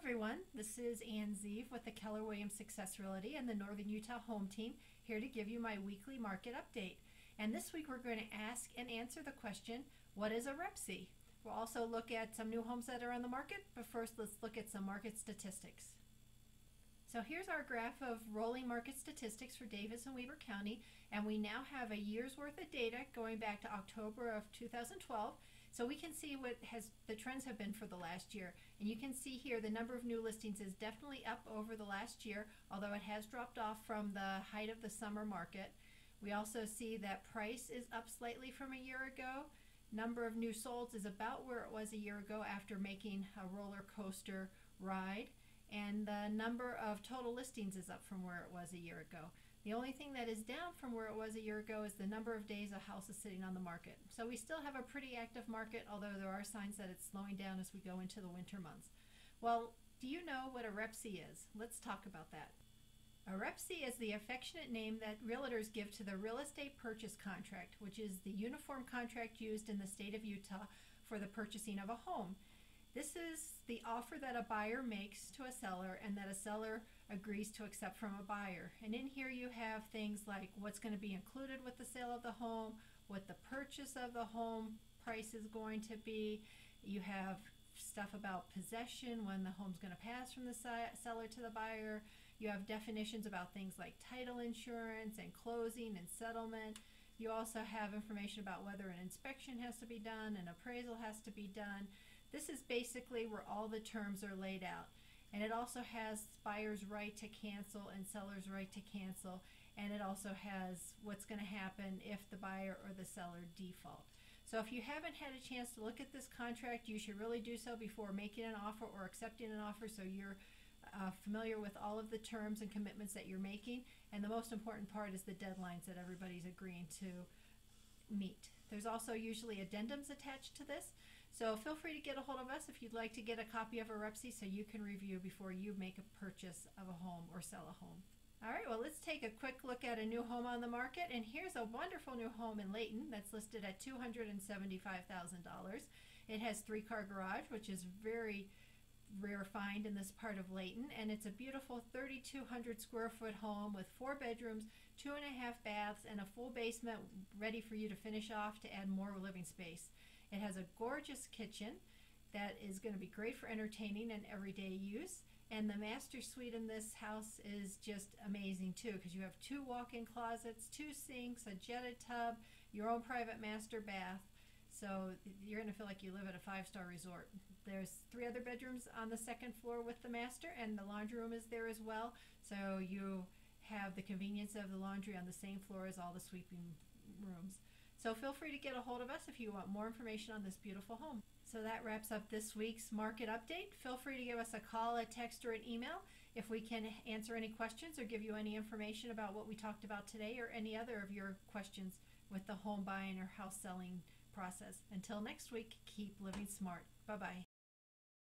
everyone, this is Ann Zeev with the Keller Williams Success Realty and the Northern Utah Home Team, here to give you my weekly market update. And this week we're going to ask and answer the question, what is a REPC? We'll also look at some new homes that are on the market, but first let's look at some market statistics. So here's our graph of rolling market statistics for Davis and Weber County, and we now have a year's worth of data going back to October of 2012, so we can see what the trends have been for the last year. And you can see here the number of new listings is definitely up over the last year, although it has dropped off from the height of the summer market. We also see that price is up slightly from a year ago. Number of new solds is about where it was a year ago after making a roller coaster ride. And the number of total listings is up from where it was a year ago. The only thing that is down from where it was a year ago is the number of days a house is sitting on the market. So we still have a pretty active market, although there are signs that it's slowing down as we go into the winter months. Well, do you know what a REPC is? Let's talk about that. A REPC is the affectionate name that realtors give to the real estate purchase contract, which is the uniform contract used in the state of Utah for the purchasing of a home. This is the offer that a buyer makes to a seller and that a seller agrees to accept from a buyer. And in here you have things like what's going to be included with the sale of the home, what the purchase of the home price is going to be. You have stuff about possession, when the home's going to pass from the seller to the buyer. You have definitions about things like title insurance and closing and settlement. You also have information about whether an inspection has to be done, an appraisal has to be done. This is basically where all the terms are laid out. And it also has buyer's right to cancel and seller's right to cancel. And it also has what's going to happen if the buyer or the seller default. So if you haven't had a chance to look at this contract, you should really do so before making an offer or accepting an offer, so you're familiar with all of the terms and commitments that you're making. And the most important part is the deadlines that everybody's agreeing to meet. There's also usually addendums attached to this, so feel free to get a hold of us if you'd like to get a copy of a REPC so you can review before you make a purchase of a home or sell a home. Alright, well, let's take a quick look at a new home on the market, and here's a wonderful new home in Layton that's listed at $275,000. It has 3-car garage, which is very rare find in this part of Layton, and it's a beautiful 3,200 square foot home with 4 bedrooms, 2.5 baths, and a full basement ready for you to finish off to add more living space. It has a gorgeous kitchen that is going to be great for entertaining and everyday use, and the master suite in this house is just amazing too, because you have 2 walk-in closets, 2 sinks, a jetted tub, your own private master bath. So you're going to feel like you live at a 5-star resort. There's 3 other bedrooms on the 2nd floor with the master, and the laundry room is there as well. So you have the convenience of the laundry on the same floor as all the sweeping rooms. So feel free to get a hold of us if you want more information on this beautiful home. So that wraps up this week's market update. Feel free to give us a call, a text, or an email if we can answer any questions or give you any information about what we talked about today or any other of your questions with the home buying or house selling process. Until next week, keep living smart. Bye-bye.